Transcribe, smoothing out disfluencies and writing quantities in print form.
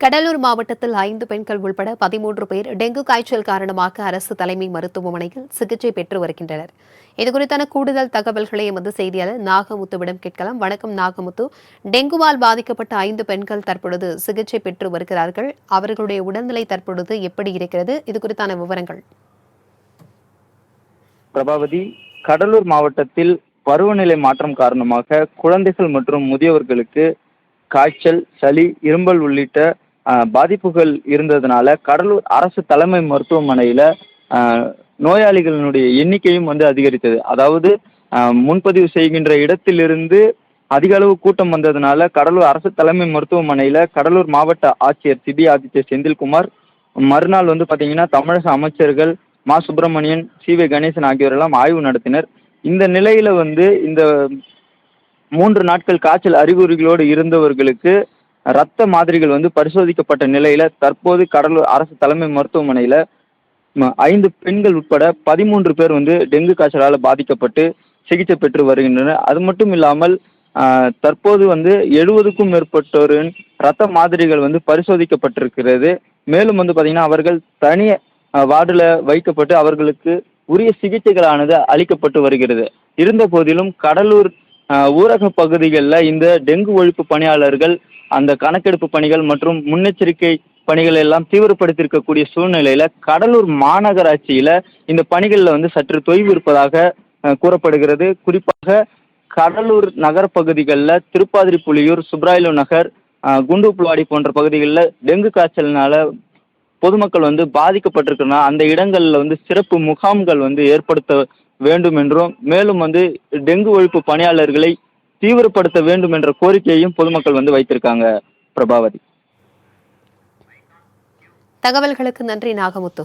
கடலூர் மாவட்டத்தில் 5 பெண்கள் உள்பட 13 பேர் டெங்கு காய்ச்சல் காரணமாக அரசு தலைமை மருத்துவமனையில் சிகிச்சை பெற்று வருகின்றனர். இதுகுறித்தான கூடுதல் தகவல்களை எமது செய்தியாளர் நாகமுத்துவிடம் கேட்கலாம். வணக்கம் நாகமுத்து. டெங்குவால் பாதிக்கப்பட்ட 5 பெண்கள் தற்பொழுது சிகிச்சை பெற்று வருகிறார்கள். அவர்களுடைய உடல்நிலை தற்பொழுது எப்படி இருக்கிறது? இது குறித்தான விவரங்கள். பிரபாவதி, கடலூர் மாவட்டத்தில் பருவநிலை மாற்றம் காரணமாக குழந்தைகள் மற்றும் முதியவர்களுக்கு காய்ச்சல், சளி, இருமல் உள்ளிட்ட பாதிப்புகள் இருந்ததுனால கடலூர் அரசு தலைமை மருத்துவமனையில நோயாளிகளினுடைய எண்ணிக்கையும் அதிகரித்தது. அதாவது முன்பதிவு செய்கின்ற இடத்திலிருந்து அதிக அளவு கூட்டம் வந்ததுனால கடலூர் அரசு தலைமை மருத்துவமனையில கடலூர் மாவட்ட ஆட்சியர் சிபி ஆதித்ய செந்தில்குமார் மறுநாள் பார்த்தீங்கன்னா தமிழக அமைச்சர்கள் மா சுப்பிரமணியன், சி.வே. கணேசன் ஆகியோரெல்லாம் ஆய்வு நடத்தினர். இந்த நிலையில இந்த 3 நாட்கள் காய்ச்சல் அறிகுறிகளோடு இருந்தவர்களுக்கு இரத்த மாதிரிகள் பரிசோதிக்கப்பட்ட நிலையில தற்போது கடலூர் அரசு தலைமை மருத்துவமனையில 5 பெண்கள் உட்பட 13 பேர் டெங்கு காய்ச்சலால் பாதிக்கப்பட்டு சிகிச்சை பெற்று வருகின்றனர். அது மட்டும் இல்லாமல் தற்போது 70க்கும் மேற்பட்டோரின் இரத்த மாதிரிகள் பரிசோதிக்கப்பட்டிருக்கிறது. மேலும் பார்த்தீங்கன்னா அவர்கள் தனி வார்டில் வைக்கப்பட்டு அவர்களுக்கு உரிய சிகிச்சைகளானது அளிக்கப்பட்டு வருகிறது. இருந்த போதிலும் கடலூர் ஊரக பகுதிகளில் இந்த டெங்கு ஒழிப்பு பணியாளர்கள் அந்த கணக்கெடுப்பு பணிகள் மற்றும் முன்னெச்சரிக்கை பணிகள் எல்லாம் தீவிரப்படுத்தியிருக்கக்கூடிய சூழ்நிலையில கடலூர் மாநகராட்சியில இந்த பணிகளில் சற்று தொய்வு இருப்பதாக கூறப்படுகிறது. குறிப்பாக கடலூர் நகர பகுதிகளில் திருப்பாதிரி புலியூர், சுப்ராயலு நகர், குண்டுப்புல்வாடி போன்ற பகுதிகளில் டெங்கு காய்ச்சலினால பொதுமக்கள் பாதிக்கப்பட்டிருக்கிறனா அந்த இடங்களில் சிறப்பு முகாம்கள் ஏற்படுத்த வேண்டும் என்றும், மேலும் டெங்கு ஒழிப்பு பணியாளர்களை தீவிரப்படுத்த வேண்டும் என்ற கோரிக்கையையும் பொதுமக்கள் வைத்திருக்காங்க. பிரபாவதி, தகவல்களுக்கு நன்றி நாகமுத்து.